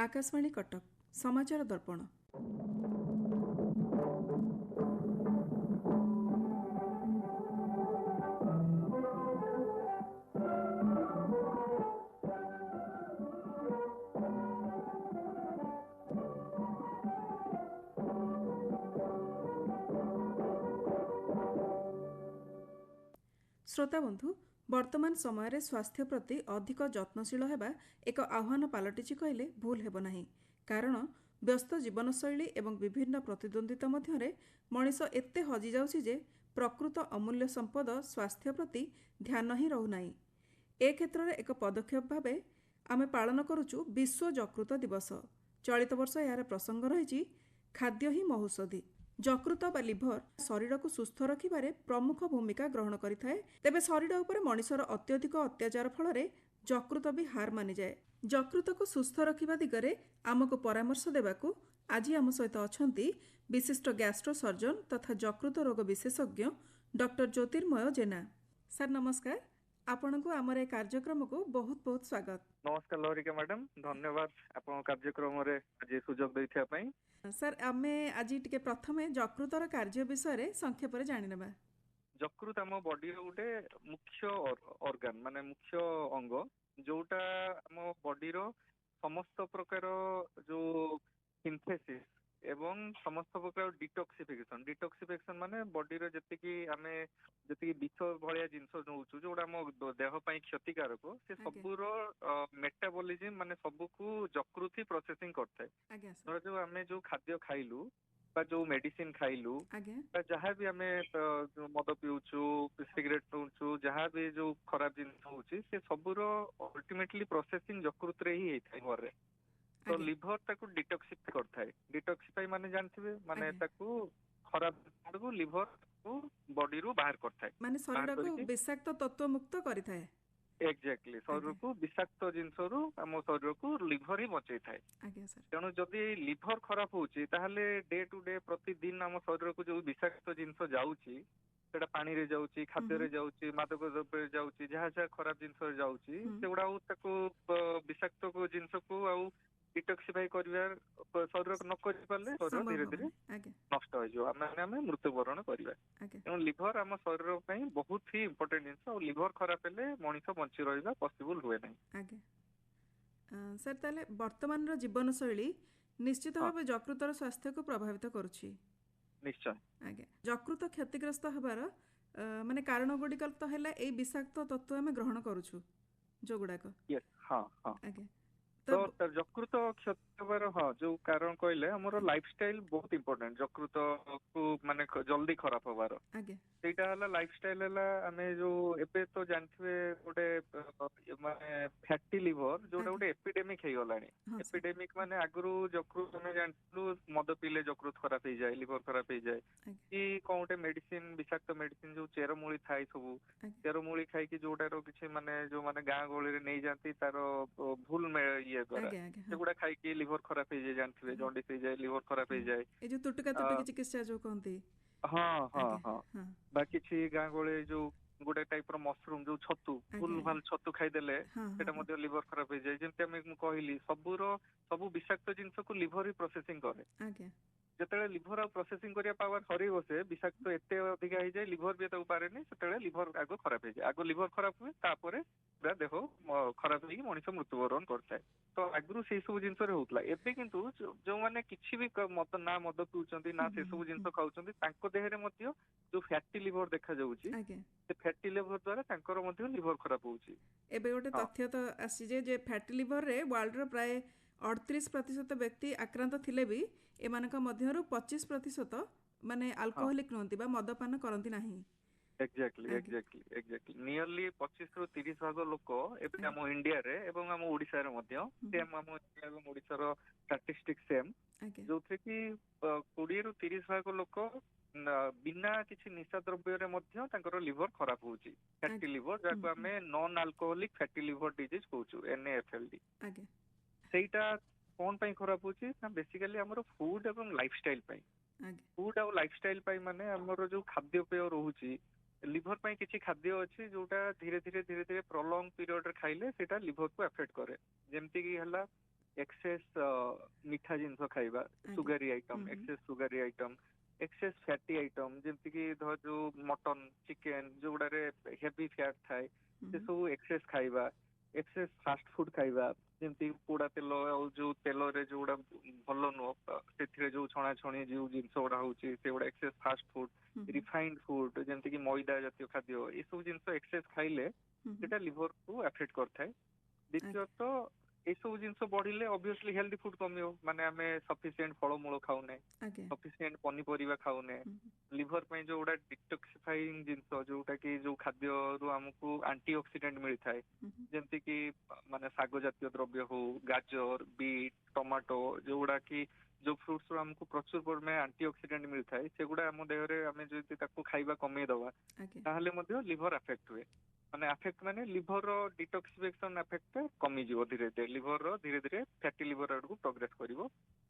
आकाशवाणी कटक समाचार दर्पण। श्रोता बंधु, वर्तमान समय स्वास्थ्य प्रति अधिक जत्नशील हेबा एक आह्वान पलटिछि कहले भूल हेब नाही। कारण व्यस्त जीवनशैली एवं विभिन्न प्रतिद्वंदिता मध्यरे मनीष एते हजि जाउछि जे प्रकृत अमूल्य संपद स्वास्थ्य प्रति ध्यान ही रहु नाही। ए क्षेत्र में एक पदक्षेप भावे आमे पालन करुचु विश्व यकृत दिवस। चलित वर्ष यार प्रसंग रही खाद्य ही महौषधि। यकृत बा लिभर शरीर को सुस्थ रखिबारे प्रमुख भूमिका ग्रहण करिथाए। तेबे शरीर उपर मनीषर अत्यधिक अत्याचार फल यकृत भी हार मानि जाए। यकृत को सुस्थ रखिबा दिगरे आमको परामर्श देबाकू आज आम सहित अछंती विशिष्ट गैस्ट्रो सर्जन तथा यकृत रोग विशेषज्ञ डॉक्टर ज्योतिर्मय जेना। सर नमस्कार, आपण को आमर ए कार्यक्रम को बहुत बहुत स्वागत। नमस्कार लहरिका मैडम, धन्यवाद आपण कार्यक्रम रे आज सुजोग दैथिया पई। सर आमे आज टिके प्रथमे यकृतर कार्य विषय संक्षेप रे जानि नेबा। यकृत आम बॉडी रो गोटे मुख्य ऑर्गन माने मुख्य अंग जोटा आम बॉडी रो समस्त प्रकार जो सिंथेसिस एवं समस्त प्रकार डिटॉक्सिफिकेशन माने बॉडी रो जति विष भलिया जिंस नउचु जोटा आम देह पई क्षतिकारक से सबुरो मेटाबॉलिज्म माने सबुकु यकृत ही प्रोसेसिंग करथाय। जो आमे जो खाद्य खाइलु बा जो मेडिसिन खाइलु बा जहाँ भी आमे मद पिउचु सिगरेट पिउचु जहाँ भी जो खराब जिंस होउची से सबुरो अल्टीमेटली प्रोसेसिंग यकृत रे ही हेथाय लिवर रे। तो लिभर ताकू डिटॉक्सिफाई करथाय। डिटॉक्सिफाई माने जानथिबे माने ताकू खराब को लिभर को बॉडी रू बाहर करथाय, माने शरीर को विषाक्त तत्व मुक्त करिथाय। एक्जेक्टली शरीर को विषाक्त जिंस रू आम शरीर को लिभर ही बचै थाए। तेणु जदि लिभर खराब होउची ताहले डे टू डे प्रतिदिन आम शरीर को जो विषाक्त जिंस जाउची सेटा पानी रे जाउची, खाद्य रे जाउची, मादक द्रव्य रे जाउची, जहाँ जहाँ खराब जिंस रे जाउची सेगुडा ताको विषाक्त को जिंस को आउ डिटॉक्सिफाई करिवार शरीर को न करि पाले शरीर धीरे धीरे नष्ट हो जो आमे मृत्युवरण करिवा। तेणु लिभर आम शरीर पई बहुत ही इंपोर्टेंट जिंस और लिभर खराब हेले मनीष बंची रहिबा पॉसिबल हुए नाही। सर ताले वर्तमान रो जीवन शैली निश्चित भाव यकृतर स्वास्थ्य को प्रभावित करुछि। निश्चय आगे यकृत क्षतिग्रस्त हबार माने कारण गुडिक तो हैला ए विषाक्त तत्व आमे ग्रहण करूछु जो गुडाक। यस हां हां आगे तो यकृत क्षति हबार हां जो कारण कहले हमरो लाइफस्टाइल बहुत इंपोर्टेंट यकृत को माने जल्दी खराब हबार आगे सेटा हला लाइफस्टाइल हला आमे जो एबे तो जानथिबे गोटे माने फैटी लिवर जोटा गोटे एपिडेमिक हे गलानी। एपिडेमिक माने आगरु यकृत हमें जानथलु मद पीले यकृत खराब हे जाय, लिवर खराब हे जाय कि कोनटे मेडिसिन विषाक्त मेडिसिन जो चेरमूली थाई सब चेरमूली खाई कि जोटा रो किछि माने जो माने गां गळी रे नै जानती तारो भूल ये द्वारा सेगुडा खाई कि लिवर खराब हे जाय जानथिबे जॉन्डिस हे जाय, लिवर खराब हे जाय। ए जो तुटका तुटकी चिकित्सा जो कहंती हाँ हाँ हाँ बाकी छि गां गळे जो गोटे टाइप रो मशरूम जो छतु फुल भाल छतु खाई देले सेटा मध्ये लिवर खराब हे जाय। जेंते हम कहली सबु विषाक्त जिंस को लिवर ही प्रोसेसिंग करे। जेतेले लिवर आ प्रोसेसिंग करिया पावर हरि बसे विषाक्त एते अधिका हे जाय लिवर भी ताऊ पारे नै सेतेले लिवर आगो खराब हे जाय। आगो लिवर खराब हुए तापरे पूरा देह खराब होई मनुष्य मृत्युवरण करथाय। तो आगरु से सब जिंस रे होतला एबे किंतु जो माने किछि भी मद पिउचंती ना से सब जिंस खाउचंती तांको देह रे मध्ये जो फैटी लिवर देखा जाउची से फैटी लिवर द्वारा तांकर मध्ये लिवर खराब होउची। एबे गोटे तथ्य तो आसी जे फैटी लिवर रे वर्ल्ड रो प्राय 38% व्यक्ति आक्रांत थिले भी एमानका मध्यरु 25% माने अल्कोहलिक नहंती बा मदपान करंती नाही। एक्जेक्टली नियरली 25 रु 30 भाग लोक एबे हम इंडिया रे एवं हम ओडिसा रे मध्ये सेम हम इंडिया एवं ओडिसा रो स्टैटिस्टिक्स सेम जोथे कि 20 रु 30 भाग लोक बिना किछि निशा द्रव्य रे मध्ये तांकर लिवर खराब होउची। फैटी लिवर जाको हमें non alcoholic fatty liver disease कहउछु NAFLD। सेटा कोन पई खराब होउची ना बेसिकली हमरो फूड एवं लाइफस्टाइल पई। फूड और लाइफस्टाइल पई माने हमरो जो खाद्य पेय रहउची लिवर पई किछि खाद्य अछि जोटा धीरे धीरे प्रोलॉन्ग पीरियड रे खाइले सेटा लिवर को अफेक्ट करे। जेमति कि हला ଏକ୍ସେସ୍ ମିଠା ଜିନିଷ ଖାଇବା, ଆଜ୍ଞା। ସୁଗାରୀ ଆଇଟମ୍, ହୁଁ ହୁଁ excess sugary item, excess fatty item, ଯେମିତିକି ଧର ଯୋଉ ମଟନ, ଚିକେନ ଯୋଉଗୁଡାରେ ହେଭି ଫ୍ୟାଟ ଥାଏ ହୁଁ ସେ ସବୁ ଏକ୍ସେସ୍ ଖାଇବା, ଏକ୍ସେସ୍ ଫାଷ୍ଟ ଫୁଡ ଖାଇବା, ଯେମିତି ପୋଡା ତେଲ ଆଉ ଯୋଉ ତେଲରେ ଯୋଉଗୁଡା ଭଲ ନୁହଁ, ସେଥିରେ ଯୋଉ ଛଣାଛଣି ଯୋଉ ଜିନିଷ ଗୁଡା ହଉଛି ସେଗୁଡା ଏକ୍ସେସ୍ ଫାଷ୍ଟ ଫୁଡ, ହୁଁ ରିଫାଇନ୍ଡ ଫୁଡ ଯେମିତିକି ମଇଦା ଜାତୀୟ ଖାଦ୍ୟ, ଏସବୁ ଜିନିଷ ଏକ୍ସେସ୍ ଖାଇଲେ ହୁଁ ହୁଁ ସେଟା ଲିଭରକୁ ଆଫେକ୍ଟ କରିଥାଏ। ଆଜ୍ଞା ଦ୍ୱିତୀୟତଃ ଏସବୁ ଜିନିଷ ବଢିଲେ ଅବଭିୟସଲି ହେଲ୍ଦି ଫୁଡ କମିବ, ମାନେ ଆମେ ସଫିସିଏଣ୍ଟ ଫଳମୂଳ ଖାଉନେ, ଆଜ୍ଞା ସଫିସିଏଣ୍ଟ ପନିପରିବା ଖାଉନେ, ହୁଁ ହୁଁ ଲିଭର ପାଇଁ ଯୋଉଗୁଡା ଡିଟକ୍ସିଫାଇଂ ଜିନିଷ ଯୋଉଟା କି ଯୋଉ ଖାଦ୍ୟରୁ ଆମକୁ ଆଣ୍ଟି ଅକ୍ସିଡେଣ୍ଟ ମିଳିଥାଏ, ହୁଁ ହୁଁ ଯେମିତି କି ମାନେ ଶାଗ ଜାତୀୟ ଦ୍ରବ୍ୟ ହଉ, ଗାଜର, ବିଟ୍, ଟମାଟୋ, ଯୋଉଗୁଡା କି ଯୋଉ ଫ୍ରୁଟ୍ସ ରୁ ଆମକୁ ପ୍ରଚୁର ପରିମାଣରେ ଆଣ୍ଟି ଅକ୍ସିଡେଣ୍ଟ ମିଳିଥାଏ, ସେଗୁଡା ଆମ ଦେହରେ ଆମେ ଯଦି ତାକୁ ଖାଇବା କମେଇଦବା ଆଜ୍ଞା ତାହେଲେ ମଧ୍ୟ ଲିଭର ଆଫେକ୍ଟ ହୁଏ। ମାନେ ଆଫେକ୍ଟ ମାନେ ଲିଭର ର ଡିଟକ୍ସିଫିକେସନ ଆଫେକ୍ଟ କମିଯିବ ଧୀରେ ଧୀରେ, ଲିଭର ର ଧୀରେ ଧୀରେ ଫ୍ୟାଟି ଲିଭର ଆଡକୁ ପ୍ରୋଗ୍ରେସ କରିବ।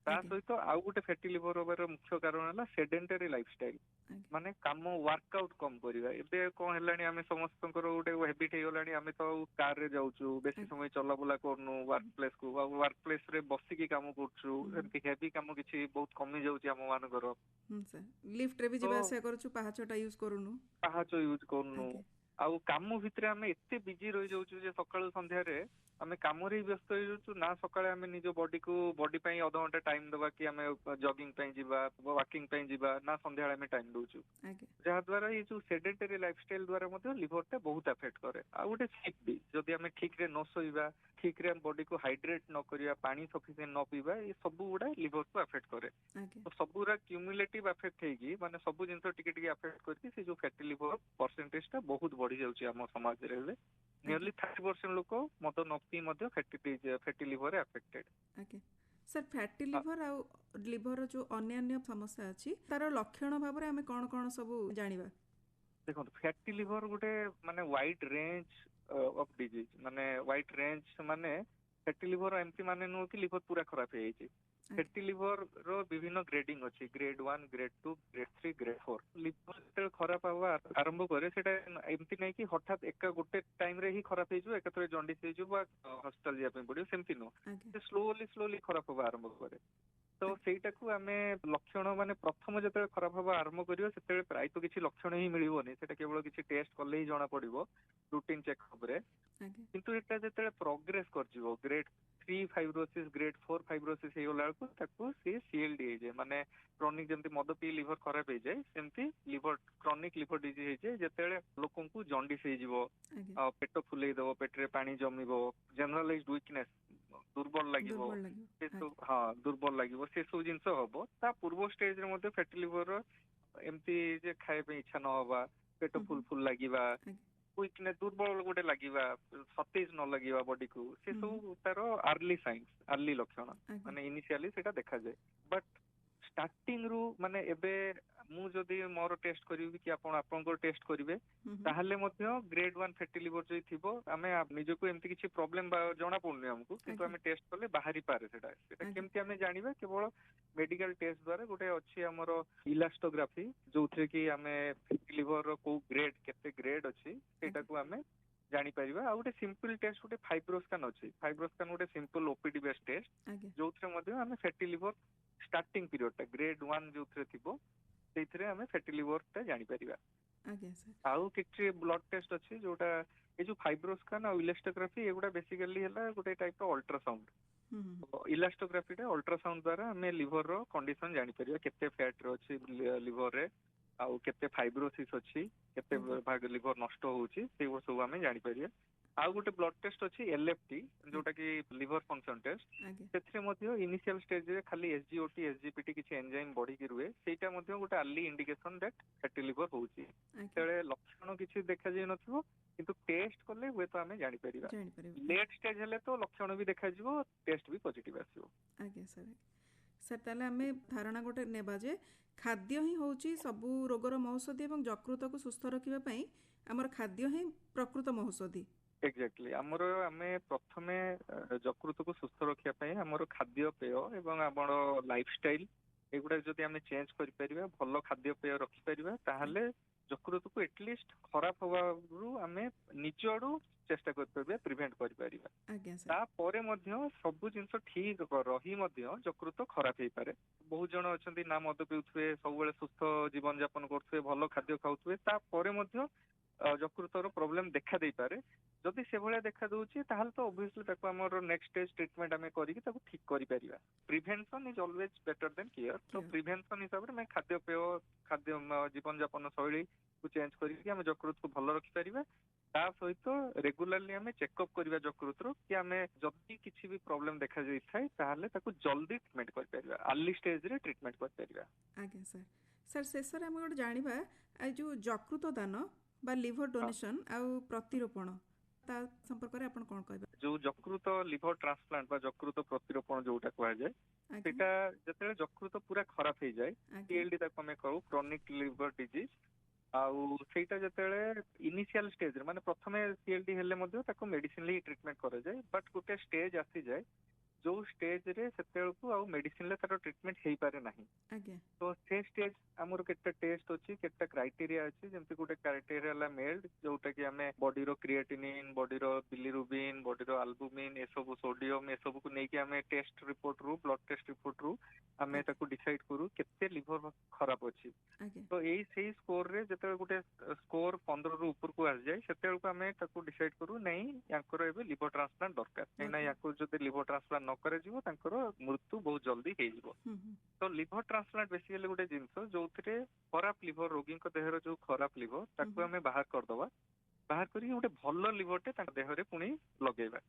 ତା ଆଜ୍ଞା ସହିତ ଆଉ ଗୋଟେ ଫ୍ୟାଟି ଲିଭର ହବାର ମୁଖ୍ୟ କାରଣ ହେଲା ସେଡେଣ୍ଟାରୀ ଲାଇଫଷ୍ଟାଇଲ, ଆଜ୍ଞା ମାନେ କାମ ୱାର୍କଆଉଟ କମ କରିବା। ଏବେ କଣ ହେଲାଣି, ଆମେ ସମସ୍ତଙ୍କର ଗୋଟେ ହେବିଟ ହେଇଗଲାଣି, ଆମେ ତ ଆଉ କାର ରେ ଯାଉଛୁ, ବେଶୀ ଆଜ୍ଞା ସମୟ ଚଲାବୁଲା କରୁନୁ ୱାର୍କ ପ୍ଲେସ କୁ, ଆଉ ୱାର୍କ ପ୍ଲେସ ରେ ବସିକି କାମ କରୁଛୁ, ହୁଁ ହୁଁ ଏମିତି ହେଭି କାମ କିଛି ବହୁତ କମି ଯାଉଛି ଆମ ମାନଙ୍କର। ହୁଁ ସାର୍ ଲିଫ୍ଟରେ ବି ତ ଯିବା ଆସିବା କରୁଛୁ, ପାହାଚଟା ୟୁଜ୍ କରୁନୁ। ପାହାଚ ୟୁଜ କରୁନୁ, ଆଜ୍ଞା ଆଉ କାମ ଭିତରେ ଆମେ ଏତେ ବିଜି ରହିଯାଉଛୁ ଯେ ସକାଳୁ ସନ୍ଧ୍ୟାରେ ଆମେ କାମରେ ହିଁ ବ୍ୟସ୍ତ ହେଇଯାଉଛୁ, ନା ସକାଳେ ଆମେ ନିଜ ବଡି ପାଇଁ ଅଧଘଣ୍ଟା ଟାଇମ ଦବା କି ଆମେ ଜଗିଙ୍ଗ ପାଇଁ ଯିବା, ୱାକିଂ ପାଇଁ ଯିବା, ନା ସନ୍ଧ୍ୟାବେଳେ ଆମେ ଟାଇମ ଦଉଛୁ। ଆଜ୍ଞା ଯାହାଦ୍ୱାରା ଏଇ ଯୋଉ ସେଡେଣ୍ଟାରୀ ଲାଇଫଷ୍ଟାଇଲ ଦ୍ୱାରା ମଧ୍ୟ ଲିଭରଟା ବହୁତ ଆଫେକ୍ଟ କରେ। ଆଉ ଗୋଟେ ସ୍ଲିପ ବି, ଯଦି ଆମେ ଠିକରେ ନ ଶୋଇବା, ଠିକରେ ଆମ ବଡିକୁ ହାଇଡ୍ରେଟ ନ କରିବା, ପାଣି ସଫିସିଏଣ୍ଟ ନ ପିଇବା, ଏ ସବୁ ଗୁଡା ଲିଭରକୁ ଆଫେକ୍ଟ କରେ। ଆଜ୍ଞା ତ ସବୁଗୁଡା କ୍ୟୁମୁଲେଟିଭ ଆଫେକ୍ଟ ହେଇକି, ମାନେ ସବୁ ଜିନିଷ ଟିକେ ଟିକେ ଆଫେକ୍ଟ କରିକି ସେ ଯୋଉ ଫ୍ୟାଟି ଲିଭର ପରସେଣ୍ଟେଜ ଟା ବହୁତ ବଢି ଯାଉଛି ଆମ ସମାଜରେ। ଏବେ ଆଜ୍ଞା ନିୟରଲି 30% ଲୋକ ମଦ ନ ପିଇ ମଧ୍ୟ ଫ୍ୟାଟି ଲିଭରରେ ଆଫେକ୍ଟେଡ। ଆଜ୍ଞା ସାର୍ ଫ୍ୟାଟି ଲିଭର ଆଉ ଲିଭରର ଯୋଉ ଅନ୍ୟାନ୍ୟ ସମସ୍ୟା ଅଛି ତାର ଲକ୍ଷଣ ଭାବରେ ଆମେ କଣ କଣ ସବୁ ଜାଣିବା? ଦେଖନ୍ତୁ, ଫ୍ୟାଟି ଲିଭର ଗୋଟେ ମାନେ ୱାଇଡ ରେଞ୍ଜ ଅଫ ଡିଜିଜ, ମାନେ ୱାଇଡ ରେଞ୍ଜ, ମାନେ ଫ୍ୟାଟି ଲିଭର ଏମିତି ମାନେ ନୁହଁ କି ଲିଭର ପୁରା ଖରାପ ହେଇଯାଇଛି। ଆଜ୍ଞା ଫ୍ୟାଟି ଲିଭର ର ବିଭିନ୍ନ ଗ୍ରେଡିଂ ଅଛି, grade 1, grade 2, grade 3, grade 4। Liver ଯେତେବେଳେ ଖରାପ ହବା ଆରମ୍ଭ କରେ, ସେଟା ଏମିତି ନାହିଁ କି ହଠାତ୍ ଗୋଟେ ଟାଇମ ରେ ହିଁ ଖରାପ ହେଇଯିବ, ଏକାଥରେ ଜଣ୍ଡିସ ହେଇଯିବ ବା ହସ୍ପିଟାଲ ଯିବା ପାଇଁ ପଡିବ, ସେମିତି ନୁହଁ। ଆଜ୍ଞା ସେ ସ୍ଲୋଲି ଖରାପ ହବା ଆରମ୍ଭ କରେ। ତ ଆଜ୍ଞା ସେଇଟାକୁ ଆମେ ଲକ୍ଷଣ, ମାନେ ପ୍ରଥମ ଯେତେବେଳେ ଖରାପ ହବା ଆରମ୍ଭ କରିବ, ସେତେବେଳେ ପ୍ରାୟତଃ କିଛି ଲକ୍ଷଣ ହିଁ ମିଳିବନି, ସେଟା କେବଳ କିଛି ଟେଷ୍ଟ କଲେ ହିଁ ଜଣା ପଡିବ ରୁଟିନ ଚେକଅପ ରେ। ଆଜ୍ଞା କିନ୍ତୁ ଏଟା ଯେତେବେଳେ ପ୍ରୋଗ୍ରେସ କରିଯିବ, ଗ୍ରେଡ 3 ଫାଇବ୍ରୋସିସ୍, ଗ୍ରେଡ 4 ଫାଇବ୍ରୋସିସ୍ ହେଇଗଲା ବେଳକୁ ତାକୁ ସିଏ ସିଏଲଡି ହେଇଯାଏ, ମାନେ କ୍ରନିକ, ଯେମିତି ମଦ ପିଇ ଲିଭର ଖରାପ ହେଇଯାଏ, ସେମିତି ଲିଭର କ୍ରନିକ ଲିଭର ଡିଜିଜ ହେଇଯାଏ, ଯେତେବେଳେ ଲୋକଙ୍କୁ ଜଣ୍ଡିସ ହେଇଯିବ, ଆଜ୍ଞା ପେଟ ଫୁଲେଇ ଦବ, ପେଟରେ ପାଣି ଜମିବ, ଜେନେରାଲାଇଜ୍ଡ ୱିକନେସ, ଦୁର୍ବଳ ଲାଗିବ, ଦୁର୍ବଳ ଲାଗିବ ସେ ସବୁ, ଆଜ୍ଞା ହଁ ଦୁର୍ବଳ ଲାଗିବ, ସେ ସବୁ ଜିନିଷ ହବ। ତା ପୂର୍ବ ଷ୍ଟେଜରେ ମଧ୍ୟ ଫ୍ୟାଟି ଲିଭର ଏମିତି ଯେ ଖାଇବା ପାଇଁ ଇଚ୍ଛା ନ ହବା, ପେଟ ହୁଁ ଫୁଲ ହୁଁ ଫୁଲ ଲାଗିବା, ଆଜ୍ଞା ୱିକନେସ, ଦୁର୍ବଳ ଗୋଟେ ଲାଗିବା, ସତେଜ ନ ଲାଗିବା ବଡିକୁ, ସେ ହୁଁ ହୁଁ ସବୁ ତାର ଆର୍ଲି ସାଇନ୍ସ, ଆର୍ଲି ଲକ୍ଷଣ। ଆଜ୍ଞା ମାନେ ଇନିସିଆଲି ସେଇଟା ଦେଖାଯାଏ, ବଟ୍ ଷ୍ଟାର୍ଟିଂ ରୁ, ମାନେ ଏବେ ମୁଁ ଯଦି ମୋର ଟେଷ୍ଟ କରିବି କି ଆପଣଙ୍କର ଟେଷ୍ଟ କରିବେ, ହୁଁ ହୁଁ ତାହେଲେ ମଧ୍ୟ ଗ୍ରେଡ 1 ଫ୍ୟାଟି ଲିଭର ଯଦି ଥିବ, ଆମେ ନିଜକୁ ଏମିତି କିଛି ପ୍ରୋବ୍ଲେମ ଜଣା ପଡୁନି ଆମକୁ, କିନ୍ତୁ ଆଜ୍ଞା ଆମେ ଟେଷ୍ଟ କଲେ ବାହାରି ପାରେ। ସେଟା ଆଜ୍ଞା କେମିତି ଆମେ ଜାଣିବା? କେବଳ ମେଡିକାଲ ଟେଷ୍ଟ ଦ୍ୱାରା ଗୋଟେ ଅଛି ଆମର ଇଲାଷ୍ଟୋଗ୍ରାଫି, ଯୋଉଥିରେ କି ଆମେ ଫ୍ୟାଟି ଲିଭର ର କୋଉ ଗ୍ରେଡ, କେତେ ଗ୍ରେଡ ଅଛି ଆଜ୍ଞା ସେଇଟାକୁ ଆମେ ଜାଣିପାରିବା। ଆଉ ଗୋଟେ ସିମ୍ପଲ ଟେଷ୍ଟ, ଗୋଟେ ଫାଇବ୍ରୋସ୍କାନ ଅଛି। ଫାଇବ୍ରୋସ୍କାନ ଗୋଟେ ସିମ୍ପଲ ଓପିଡି ବେସ୍ ଟେଷ୍ଟ, ଆଜ୍ଞା ଯୋଉଥିରେ ମଧ୍ୟ ଆମେ ଫ୍ୟାଟି ଲିଭର ଷ୍ଟାର୍ଟିଂ ପିରିୟଡ ଟା ଗ୍ରେଡ 1 ଯୋଉଥିରେ ଥିବ, ସେଇଥିରେ ଆମେ ଫ୍ୟାଟି ଲିଭର ଟା ଜାଣିପାରିବା। ଆଜ୍ଞା ସାର୍ ଆଉ କିଛି ବ୍ଲଡ ଟେଷ୍ଟ ଅଛି, ଯୋଉଟା ଏଇ ଯୋଉ ଫାଇବ୍ରୋସ୍କାନ ଆଉ ଇଲାଷ୍ଟୋଗ୍ରାଫି, ଏଗୁଡା ବେସିକାଲି ହେଲା ଗୋଟେ ଟାଇପ ର ଅଲ୍ଟ୍ରାସାଉଣ୍ଡ। ହୁଁ ହୁଁ ଇଲାଷ୍ଟୋଗ୍ରାଫି ଟା ଅଲ୍ଟ୍ରାସାଉଣ୍ଡ ଦ୍ୱାରା ଆମେ ଲିଭର ର କଣ୍ଡିସନ ଜାଣିପାରିବା, କେତେ ଫ୍ୟାଟ ଅଛି ଲିଭର ରେ, ଆଉ କେତେ ଫାଇବ୍ରୋସିସ୍ ଅଛି, କେତେ ଆଜ୍ଞା ଭାଗ ଲିଭର ନଷ୍ଟ ହଉଛି, ସେଇଗୁলো ସବୁ ଆମେ ଜାଣିପାରିବା। ଆଉ ଗୋଟେ ବ୍ଲଡ ଟେଷ୍ଟ ଅଛି ଏଲଏଫଟି, ଯୋଉଟା କି ଲିଭର ଫଙ୍କସନ ଟେଷ୍ଟ। ଆଜ୍ଞା ସେଥିରେ ମଧ୍ୟ ଇନିସିଆଲ ଷ୍ଟେଜରେ ଖାଲି ଏସଜିଓଟି, ଏସଜିପିଟି କିଛି ଏନଜାଇମ ବଢିକି ରୁହେ, ସେଇଟା ମଧ୍ୟ ଗୋଟେ early indication that fatty liver ହଉଛି। ଆଜ୍ଞା ସେତେବେଳେ ଲକ୍ଷଣ କିଛି ଦେଖାଯାଇ ନଥିବ, କିନ୍ତୁ ଟେଷ୍ଟ କଲେ ହୁଏତ ଆମେ ଜାଣିପାରିବା। ଜାଣିପାରିବା ଲେଟ ଆଜ୍ଞା ଷ୍ଟେଜ ହେଲେ ତ ଲକ୍ଷଣ ବି ଦେଖାଯିବ, ଟେଷ୍ଟ ବି ପଜିଟିଭ ଆସିବ। ଆଜ୍ଞା ସାର୍ ସାର୍ ତାହେଲେ ଆମେ ଧାରଣା ଗୋଟେ ନେବା ଯେ ଖାଦ୍ୟ ହିଁ ହେଉଛି ସବୁ ରୋଗର ମହୌଷଧି ଏବଂ ଯକୃତକୁ ସୁସ୍ଥ ରଖିବା ପାଇଁ ଆମର ଖାଦ୍ୟ ହିଁ ପ୍ରକୃତ ମହୌଷଧି। ଏକ୍ଜାକ୍ଟଲି, ଆମେ ପ୍ରଥମେ ଯକୃତକୁ ସୁସ୍ଥ ରଖିବା ପାଇଁ ଆମର ଖାଦ୍ୟପେୟ ଏବଂ ଆମର ଲାଇଫଷ୍ଟାଇଲ, ଏଗୁଡା ଯଦି ଆମେ ଚେଞ୍ଜ କରିପାରିବା, ଭଲ ଖାଦ୍ୟପେୟ ରଖିପାରିବା, ତାହେଲେ ଯକୃତକୁ ଏଟଲିଷ୍ଟ ଖରାପ ହବାରୁ ଆମେ ନିଜ ଆଡୁ ଚେଷ୍ଟା କରିପାରିବା ପ୍ରିଭେଣ୍ଟ କରିପାରିବା। ଆଜ୍ଞା ସାର୍। ତାପରେ ମଧ୍ୟ ସବୁ ଜିନିଷ ଠିକ ରହି ମଧ୍ୟ ଯକୃତ ଖରାପ ହେଇପାରେ। ବହୁତ ଜଣ ଅଛନ୍ତି ନା ମଦ ପିଉଥିବେ, ସବୁବେଳେ ସୁସ୍ଥ ଜୀବନ ଯାପନ କରୁଥିବେ, ଭଲ ଖାଦ୍ୟ ଖାଉଥିବେ, ତାପରେ ମଧ୍ୟ ଯକୃତର ପ୍ରୋବ୍ଲେମ ଦେଖା ଦେଇପାରେ। ଯଦି ସେଭଳିଆ ଦେଖା ଦଉଛି ତାହେଲେ ତ ଅବଭିୟସଲି ତାକୁ ଆମର ନେକ୍ସଟ ଷ୍ଟେଜ ଟ୍ରିଟମେଣ୍ଟ ଆମେ କରିକି ତାକୁ ଠିକ କରିପାରିବା। Prevention is always better then care. ତ ପ୍ରିଭେନ୍ସନ ହିସାବରେ ଆମେ ଖାଦ୍ୟ ଜୀବନ ଯାପନ ଶୈଳୀକୁ ଚେଞ୍ଜ କରିକି ଆମେ ଯକୃତକୁ ଭଲ ରଖିପାରିବା। ତା ସହିତ ରେଗୁଲାରଲି ଆମେ ଚେକଅପ୍ କରିବା ଯକୃତର କି ଆମେ ଯଦି କିଛି ବି ପ୍ରୋବ୍ଲେମ ଦେଖାଯାଇଥାଏ ତାହେଲେ ତାକୁ ଜଲ୍ଦି ଟ୍ରିଟମେଣ୍ଟ କରିପାରିବା, ଆର୍ଲି ଷ୍ଟେଜରେ ଟ୍ରିଟମେଣ୍ଟ କରିପାରିବା। ଆଜ୍ଞା ସାର୍। ସାର୍ ଶେଷରେ ଆମେ ଗୋଟେ ଜାଣିବା ଏ ଯେଉଁ ଯକୃତ ଦାନ ବା ଲିଭର ଡୋନେସନ୍ ଆଉ ପ୍ରତିରୋପଣ ତା ସମ୍ପର୍କରେ ଆପଣ କ'ଣ କହିବେ? ଯୋଉ ଯକୃତ ଲିଭର ଟ୍ରାନ୍ସପ୍ଲାଣ୍ଟ ବା ଯକୃତ ପ୍ରତିରୋପଣ ଯୋଉଟା କୁହାଯାଏ, ସେଇଟା ଯେତେବେଳେ ଯକୃତ ପୁରା ଖରାପ ହେଇଯାଏ, CLD ତାକୁ ଆମେ କହୁ, କ୍ରନିକ ଲିଭର ଡିଜିଜ। ଆଉ ସେଇଟା ଯେତେବେଳେ ଇନିସିଆଲ ଷ୍ଟେଜରେ ମାନେ ପ୍ରଥମେ CLD ହେଲେ ମଧ୍ୟ ତାକୁ ମେଡିସିନଲି ଟ୍ରିଟମେଣ୍ଟ କରାଯାଏ। ବଟ୍ ଗୋଟେ ଷ୍ଟେଜ ଆସିଯାଏ ଯୋଉ ଷ୍ଟେଜରେ ସେତେବେଳକୁ ଆଉ ମେଡିସିନରେ ତାର ଟ୍ରିଟମେଣ୍ଟ ହେଇପାରେ ନାହିଁ। ତ ସେ ଷ୍ଟେଜ ଆମର କେତେ ଟେଷ୍ଟ ଅଛି, କେତେ କ୍ରାଇଟେରିଆ ଅଛି। ଯେମିତି ଗୋଟେ କ୍ରାଇଟେରିଆ ହେଲା ମେଲ୍ଡ, ଯୋଉଟା କି ଆମେ ବଡିର କ୍ରିଏଟିନିନ୍, ବଡିର ବିଲିରୁବିନ୍, ବଡିର ଆଲବୁମିନ୍, ଏସବୁ ସୋଡିୟମ ଏସବୁକୁ ନେଇକି ଆମେ ଟେଷ୍ଟ ରିପୋର୍ଟରୁ, ବ୍ଲଡ ଟେଷ୍ଟ ରିପୋର୍ଟରୁ ଆମେ ତାକୁ ଡିସାଇଡ କରୁ କେତେ ଲିଭର ଖରାପ ଅଛି। ତ ସେଇ ସ୍କୋରରେ ଯେତେବେଳେ ଗୋଟେ ସ୍କୋର 15ରୁ ଉପରକୁ ଆସିଯାଏ, ସେତେବେଳକୁ ଆମେ ତାକୁ ଡିସାଇଡ କରୁ ନାଇଁ ୟାଙ୍କର ଏବେ ଲିଭର ଟ୍ରାନ୍ସପ୍ଲାଣ୍ଟ ଦରକାର। କାହିଁକିନା ୟାକୁ ଯଦି ଲିଭର ଟ୍ରାନ୍ସପ୍ଲାଣ୍ଟ ନ କରାଯିବ ତାଙ୍କର ମୃତ୍ୟୁ ବହୁତ ଜଲ୍ଦି ହେଇଯିବ। ତ ଲିଭର ଟ୍ରାନ୍ସପ୍ଲାଣ୍ଟ ବେସିକାଲି ଗୋଟେ ଜିନିଷ ଯୋଉଥିରେ ଖରାପ ଲିଭର, ରୋଗୀଙ୍କ ଦେହର ଯୋଉ ଖରାପ ଲିଭର ତାକୁ ଆମେ ବାହାର କରିଦବା। ବାହାର କରିକି ଗୋଟେ ଭଲ ଲିଭରଟେ ତାଙ୍କ ଦେହରେ ପୁଣି ଲଗେଇବା।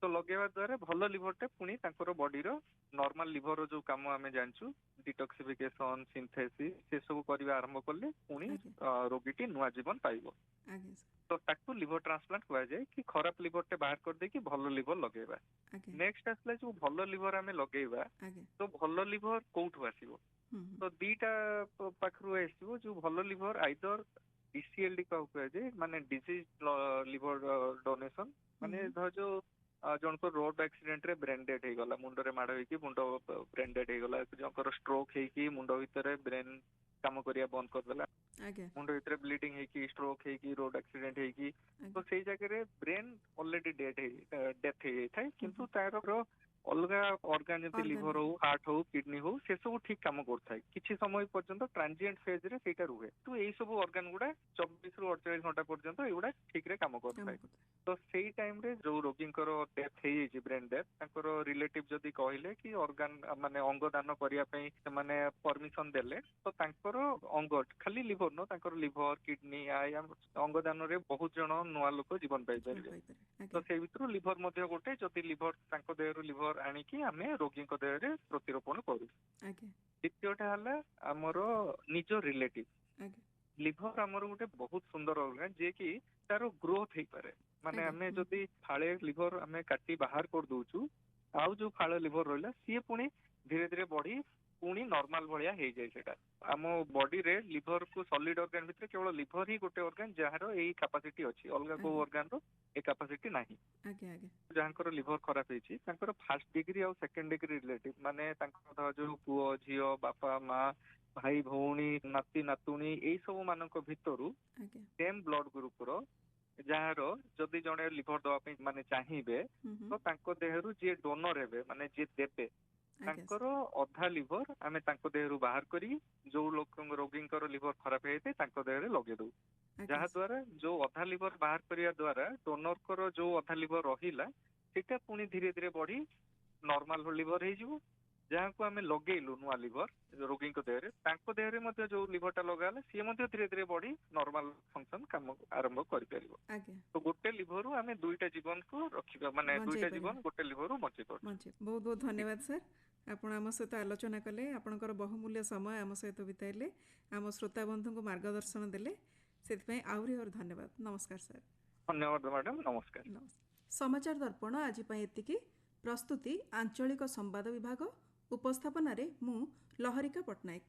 ତ ଲଗେଇବା ଦ୍ୱାରା ଭଲ ଲିଭରଟେ ପୁଣି ତାଙ୍କର ବଡିର ନର୍ମାଲ ଲିଭର ଯୋଉ କାମ ଆମେ ଜାଣିଛୁ, ଡିଟକ୍ସିଫିକେସନ, ସିନ୍ଥେସିସ୍, ସେସବୁ କରିବା ଆରମ୍ଭ କଲେ ପୁଣି ରୋଗୀଟି ନୂଆ ଜୀବନ ପାଇବ। ତ ତାକୁ ଲିଭର ଟ୍ରାନ୍ସପ୍ଲାଣ୍ଟ କୁହାଯାଏ କି ଖରାପ ଲିଭରଟେ ବାହାର କରିଦେଇକି ଭଲ ଲିଭର ଲଗେଇବା। ନେକ୍ସଟ ଆସିଲା ଯୋଉ ଭଲ ଲିଭର ଆମେ ଲଗେଇବା, ତ ଭଲ ଲିଭର କୋଉଠୁ ଆସିବ? ତ ଦିଟା ପାଖରୁ ଆସିବ। ଯୋଉ ଭଲ ଲିଭର ଆଇଦର DCLD କୁହାଯାଏ, ମାନେ ଡିଜିଜ ଲିଭର ଡୋନେସନ। ମାନେ ଧର ଯୋଉ ଜଣଙ୍କର ରୋଡ ଆକ୍ସିଡେଣ୍ଟରେ ବ୍ରେନ ଡେଡ୍ ହେଇଗଲା, ମୁଣ୍ଡରେ ମାଡ଼ ହେଇକି ମୁଣ୍ଡ ବ୍ରେନ ଡେଡ୍ ହେଇଗଲା, ଜଣଙ୍କର ଷ୍ଟ୍ରୋକ ହେଇକି ମୁଣ୍ଡ ଭିତରେ ବ୍ରେନ କାମ କରିବା ବନ୍ଦ କରିଦେଲା, ମୁଣ୍ଡ ଭିତରେ ବ୍ଲିଡିଂ ହେଇକି ଷ୍ଟ୍ରୋକ ହେଇକି ରୋଡ ଆକ୍ସିଡେଣ୍ଟ ହେଇକି, ତ ସେଇ ଜାଗାରେ ବ୍ରେନ ଅଲରେଡି ଡେଥ୍ ହେଇଯାଇଥାଏ, କିନ୍ତୁ ତାର ଅଲଗା ଅର୍ଗାନ ଯେମିତି ଲିଭର ହଉ, ହାର୍ଟ ହଉ, କିଡନୀ ହଉ, ସେସବୁ ଠିକ କାମ କରୁଥାଏ। କିଛି ସମୟ ପର୍ଯ୍ୟନ୍ତ ଟ୍ରାନଜିଏଣ୍ଟ ଫେଜରେ ସେଇଟା ରୁହେ। ତ ଏଇ ସବୁ ଅର୍ଗାନ ଗୁଡା 24ରୁ 48 ଘଣ୍ଟା ପର୍ଯ୍ୟନ୍ତ ଏଗୁଡା ଠିକରେ କାମ କରୁଥାଏ। ତ ସେଇ ଟାଇମରେ ଯୋଉ ରୋଗୀଙ୍କର ଡେଥ୍ ହେଇଯାଇଛି, ବ୍ରେନ ଡେଥ୍, ତାଙ୍କର ରିଲେଟିଭ ଯଦି କହିଲେ କି ଅର୍ଗାନ ମାନେ ଅଙ୍ଗ ଦାନ କରିବା ପାଇଁ ସେମାନେ ପରମିଶନ ଦେଲେ, ତ ତାଙ୍କର ଅଙ୍ଗ ଖାଲି ଲିଭର ନୁହଁ, ତାଙ୍କର ଲିଭର, କିଡନୀ, ଆଇ ଅଙ୍ଗ ଦାନରେ ବହୁତ ଜଣ ନୂଆ ଲୋକ ଜୀବନ ପାଇପାରିବେ। ତ ସେଇ ଭିତରୁ ଲିଭର ମଧ୍ୟ ଗୋଟେ। ଯଦି ଲିଭର ତାଙ୍କ ଦେହରୁ ଲିଭର ଆଣିକି ଆମେ ରୋଗୀଙ୍କ ଦେହରେ ପ୍ରତିରୋପଣ କରୁ। ଦ୍ୱିତୀୟଟା ହେଲା ଆମର ନିଜ ରିଲେଟିଭ। ଲିଭର ଆମର ଗୋଟେ ବହୁତ ସୁନ୍ଦର ଅର୍ଗାନ, ଯିଏକି ତାର ଗ୍ରୋଥ ହେଇପାରେ। ମାନେ ଆମେ ଯଦି ଫାଳେ ଲିଭର ଆମେ କାଟି ବାହାର କରିଦଉଛୁ, ଆଉ ଯୋଉ ଫାଳେ ଲିଭର ରହିଲା ସିଏ ପୁଣି ଧୀରେ ଧୀରେ ବଢି ପୁଣି ନର୍ମାଲ ଭଳିଆ ହେଇଯାଏ। ସେଟା ଆମ ବଡିରେ ଲିଭରକୁ ସଲିଡ ଅର୍ଗାନ ଭିତରେ କେବଳ ଲିଭର ହିଁ ଗୋଟେ ଅର୍ଗାନ ଯାହାର ଏଇ କାପାସିଟି ଅଛି, ଅଲଗା କୋଉ ଅର୍ଗାନର ଏ କାପାସିଟି ନାହିଁ। ଯାହାଙ୍କର ଲିଭର ଖରାପ ହେଇଛି ତାଙ୍କର ଫାର୍ଷ୍ଟ ଡିଗ୍ରୀ ଆଉ ସେକେଣ୍ଡ ଡିଗ୍ରୀ ରିଲେଟିଭ, ମାନେ ତାଙ୍କର ଯୋଉ ପୁଅ, ଝିଅ, ବାପା, ମା, ଭାଇ, ଭଉଣୀ, ନାତି, ନାତୁଣୀ, ଏଇ ସବୁ ମାନଙ୍କ ଭିତରୁ ସେମ୍ ବ୍ଲଡ ଗ୍ରୁପର ଯାହାର ଯଦି ଜଣେ ଲିଭର ଦବା ପାଇଁ ମାନେ ଚାହିଁବେ, ତ ତାଙ୍କ ଦେହରୁ ଯିଏ ଡୋନର ହେବେ, ମାନେ ଯିଏ ଦେବେ, ତାଙ୍କର ଅଧା ଲିଭର ଆମେ ତାଙ୍କ ଦେହରୁ ବାହାର କରି ଯୋଉ ରୋଗୀଙ୍କର ଲିଭର ଖରାପ ହେଇଥାଏ ତାଙ୍କ ଦେହରେ ଲଗେଇ ଦଉ। ଯାହା ଦ୍ୱାରା ଯୋଉ ଅଧା ଲିଭର ବାହାର କରିବା ଦ୍ୱାରା ଡୋନରଙ୍କର ଯୋଉ ଅଧା ଲିଭର ରହିଲା ସେଇଟା ପୁଣି ଧୀରେ ଧୀରେ ବଢି ନର୍ମାଲ ଲିଭର ହେଇଯିବ। ଯାହାକୁ ଆମେ ଲଗେଇଲୁ ନୂଆ ଲିଭର ରୋଗୀଙ୍କ ଦେହରେ, ତାଙ୍କ ଦେହରେ ମଧ୍ୟ ଯୋଉ ଲିଭରଟା ଲଗାହେଲା ସିଏ ମଧ୍ୟ ଧୀରେ ଧୀରେ ବଢି ନର୍ମାଲ ଫଙ୍କସନ କାମ ଆରମ୍ଭ କରିପାରିବ। ତ ଗୋଟେ ଲିଭରରୁ ଆମେ ଦୁଇଟା ଜୀବନକୁ ରଖିବା, ମାନେ ଦୁଇଟା ଜୀବନ ଗୋଟେ ଲିଭରରୁ ବଞ୍ଚେଇ ପାରୁଛୁ। ବହୁତ ବହୁତ ଧନ୍ୟବାଦ ସାର୍, ଆପଣ ଆମ ସହିତ ଆଲୋଚନା କଲେ, ଆପଣଙ୍କର ବହୁମୂଲ୍ୟ ସମୟ ଆମ ସହିତ ବିତାଇଲେ, ଆମ ଶ୍ରୋତା ବନ୍ଧୁଙ୍କୁ ମାର୍ଗଦର୍ଶନ ଦେଲେ, ସେଥିପାଇଁ ଆହୁରି ଧନ୍ୟବାଦ। ନମସ୍କାର ସାର୍। ଧନ୍ୟବାଦ ମ୍ୟାଡାମ, ନମସ୍କାର। ସମାଚାର ଦର୍ପଣ ଆଜି ପାଇଁ ଏତିକି। ପ୍ରସ୍ତୁତି ଆଞ୍ଚଳିକ ସମ୍ବାଦ ବିଭାଗ, ଉପସ୍ଥାପନାରେ ମୁଁ ଲହରିକା ପଟ୍ଟନାୟକ।